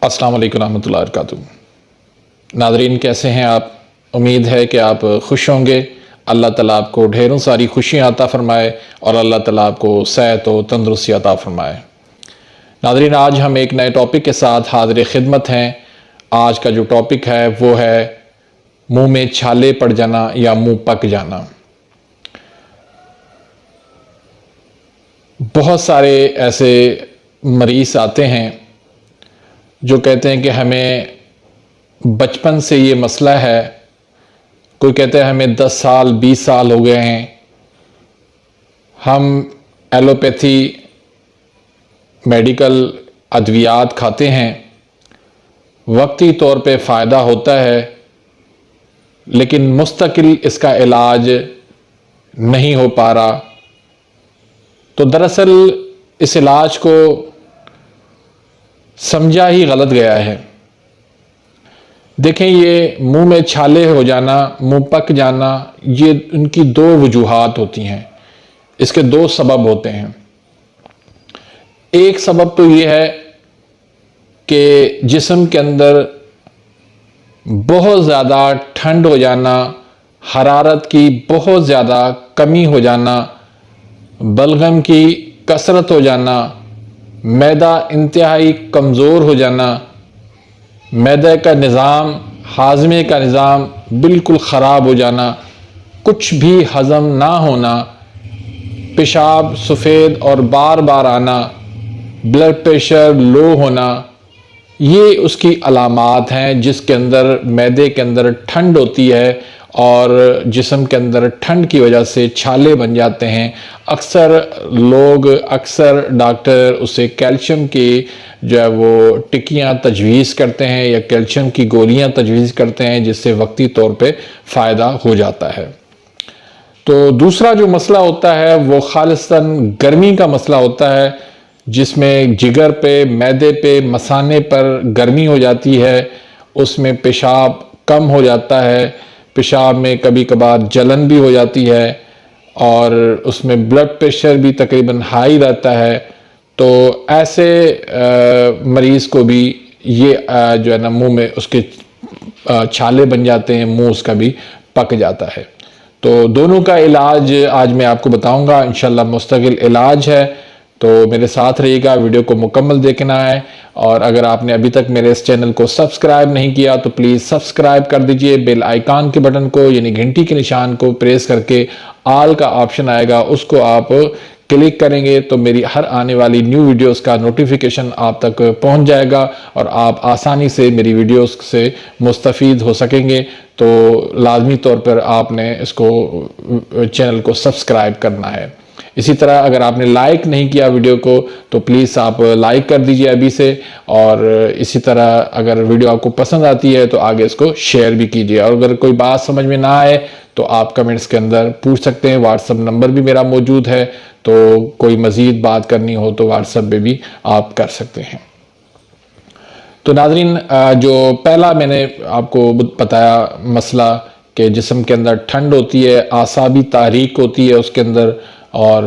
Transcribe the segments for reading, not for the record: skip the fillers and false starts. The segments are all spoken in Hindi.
अस्सलाम वालेकुम रहमतुल्लाहि व बरकातुहू। नाज़रीन, कैसे हैं आप? उम्मीद है कि आप खुश होंगे। अल्लाह ताला आपको ढेरों सारी खुशियाँ अता फ़रमाए और अल्लाह ताला आपको सेहत व तंदुरुस्ती अता फ़रमाए। नाज़रीन, आज हम एक नए टॉपिक के साथ हाज़िर खिदमत हैं। आज का जो टॉपिक है वो है मुंह में छाले पड़ जाना या मुंह पक जाना। बहुत सारे ऐसे मरीज़ आते हैं जो कहते हैं कि हमें बचपन से ये मसला है। कोई कहते हैं हमें 10 साल 20 साल हो गए हैं, हम एलोपैथी मेडिकल अद्वियात खाते हैं, वक्ती तौर पे फ़ायदा होता है लेकिन मुस्तकिल इसका इलाज नहीं हो पा रहा। तो दरअसल इस इलाज को समझा ही गलत गया है। देखें, ये मुंह में छाले हो जाना, मुंह पक जाना, ये उनकी दो वजूहात होती हैं। इसके दो सबब होते हैं। एक सबब तो ये है कि जिस्म के अंदर बहुत ज़्यादा ठंड हो जाना, हरारत की बहुत ज़्यादा कमी हो जाना, बलगम की कसरत हो जाना, मैदा इंतहाई कमज़ोर हो जाना, मैदे का निज़ाम, हाजमे का निज़ाम बिल्कुल ख़राब हो जाना, कुछ भी हज़म ना होना, पेशाब सफ़ेद और बार बार आना, ब्लड प्रेशर लो होना, ये उसकी अलामात हैं जिसके अंदर मैदे के अंदर ठंड होती है और जिस्म के अंदर ठंड की वजह से छाले बन जाते हैं। अक्सर डॉक्टर उसे कैल्शियम की जो है वो टिक्कियाँ तजवीज़ करते हैं या कैल्शियम की गोलियाँ तजवीज़ करते हैं, जिससे वक्ती तौर पे फ़ायदा हो जाता है। तो दूसरा जो मसला होता है वो खालिसन गर्मी का मसला होता है, जिसमें जिगर पे, मैदे पे, मसाने पर गर्मी हो जाती है। उसमें पेशाब कम हो जाता है, पेशाब में कभी कभार जलन भी हो जाती है और उसमें ब्लड प्रेशर भी तकरीबन हाई रहता है। तो ऐसे मरीज़ को भी ये जो है ना मुंह में उसके छाले बन जाते हैं, मुंह उसका भी पक जाता है। तो दोनों का इलाज आज मैं आपको बताऊंगा, इंशाल्लाह मुस्तकिल इलाज है। तो मेरे साथ रहिएगा, वीडियो को मुकम्मल देखना है। और अगर आपने अभी तक मेरे इस चैनल को सब्सक्राइब नहीं किया तो प्लीज़ सब्सक्राइब कर दीजिए। बेल आइकॉन के बटन को यानी घंटी के निशान को प्रेस करके ऑल का ऑप्शन आएगा, उसको आप क्लिक करेंगे तो मेरी हर आने वाली न्यू वीडियोस का नोटिफिकेशन आप तक पहुंच जाएगा और आप आसानी से मेरी वीडियोस से मुस्तफ़ीद हो सकेंगे। तो लाजमी तौर पर आपने इसको चैनल को सब्सक्राइब करना है। इसी तरह अगर आपने लाइक नहीं किया वीडियो को तो प्लीज़ आप लाइक कर दीजिए अभी से। और इसी तरह अगर वीडियो आपको पसंद आती है तो आगे इसको शेयर भी कीजिए। और अगर कोई बात समझ में ना आए तो आप कमेंट्स के अंदर पूछ सकते हैं। व्हाट्सएप नंबर भी मेरा मौजूद है, तो कोई मज़ीद बात करनी हो तो व्हाट्सएप पे भी आप कर सकते हैं। तो नाज़रीन, जो पहला मैंने आपको बताया मसला कि जिस्म के अंदर ठंड होती है, आसाबी तारीक होती है उसके अंदर, और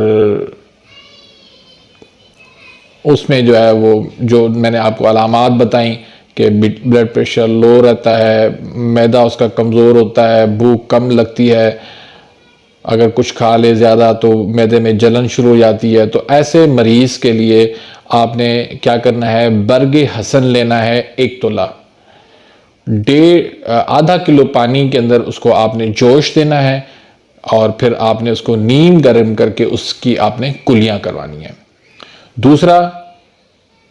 उसमें जो है वो जो मैंने आपको अलामात बताई कि ब्लड प्रेशर लो रहता है, मैदा उसका कमज़ोर होता है, भूख कम लगती है, अगर कुछ खा ले ज़्यादा तो मैदे में जलन शुरू हो जाती है। तो ऐसे मरीज़ के लिए आपने क्या करना है, बरगे हसन लेना है 1 तोला, आधा किलो पानी के अंदर उसको आपने जोश देना है और फिर आपने उसको नीम गर्म करके उसकी आपने कुलियाँ करवानी है। दूसरा,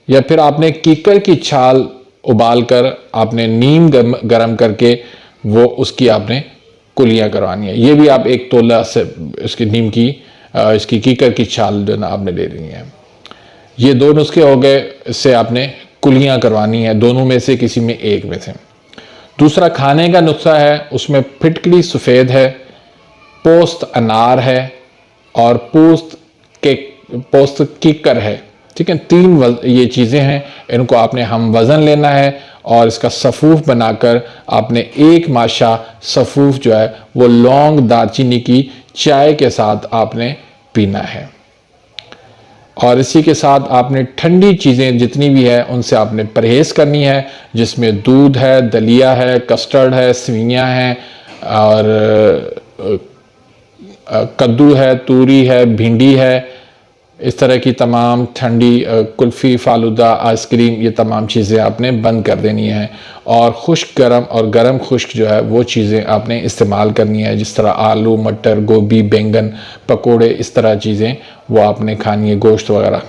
या फिर आपने कीकर की छाल उबाल कर आपने नीम गर्म करके वो उसकी आपने कुलियाँ करवानी है। ये भी आप 1 तोला से इसकी नीम की इसकी कीकर की छाल जो ना आपने ले लेनी है। ये 2 नुस्खे हो गए, इससे आपने कुलियाँ करवानी है, दोनों में से किसी में एक में से। दूसरा खाने का नुस्खा है, उसमें फिटकरी सफ़ेद है, पोस्त अनार है और पोस्त कीकर है। ठीक है, 3 ये चीज़ें हैं, इनको आपने हम वज़न लेना है और इसका सफ़ूफ बनाकर आपने 1 माशा सफ़ूफ जो है वो लौंग दालचीनी की चाय के साथ आपने पीना है। और इसी के साथ आपने ठंडी चीज़ें जितनी भी है उनसे आपने परहेज़ करनी है, जिसमें दूध है, दलिया है, कस्टर्ड है, सेवइयां हैं और कद्दू है, तूरी है, भिंडी है। इस तरह की तमाम ठंडी कुल्फ़ी, फालूदा, आइसक्रीम, ये तमाम चीज़ें आपने बंद कर देनी है और खुश्क गरम और गरम खुश्क जो है वो चीज़ें आपने इस्तेमाल करनी है, जिस तरह आलू, मटर, गोभी, बैंगन, पकोड़े, इस तरह चीज़ें वो आपने खानी है, गोश्त वगैरह।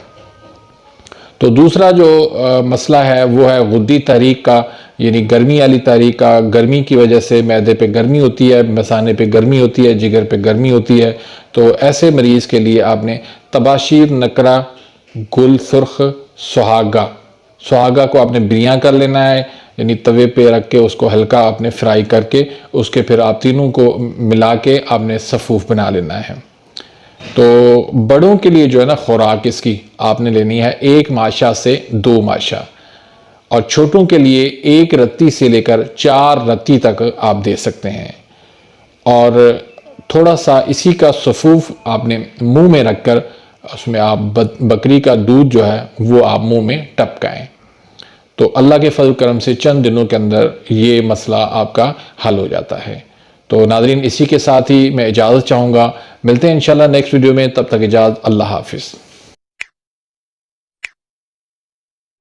तो दूसरा जो मसला है वो है गुद्दी तहरीक का, यानी गर्मी वाली तहरीक का। गर्मी की वजह से मैदे पे गर्मी होती है, मसाने पे गर्मी होती है, जिगर पे गर्मी होती है। तो ऐसे मरीज़ के लिए आपने तबाशीर, नकरा, गुल सुर्ख, सुहागा को आपने बिरियां कर लेना है, यानी तवे पे रख के उसको हल्का आपने फ्राई करके उसके फिर आप तीनों को मिला के आपने सफ़ूफ बना लेना है। तो बड़ों के लिए जो है ना खुराक इसकी आपने लेनी है 1 माशा से 2 माशा, और छोटों के लिए 1 रत्ती से लेकर 4 रत्ती तक आप दे सकते हैं। और थोड़ा सा इसी का सफ़ूफ आपने मुंह में रखकर उसमें आप बकरी का दूध जो है वो आप मुंह में टपकाएं। तो अल्लाह के फजल करम से चंद दिनों के अंदर ये मसला आपका हल हो जाता है। तो नाज़रीन, इसी के साथ ही मैं इजाज़त चाहूँगा। मिलते हैं इंशाल्लाह नेक्स्ट वीडियो में, तब तक इजाज़त, अल्लाह हाफिज़।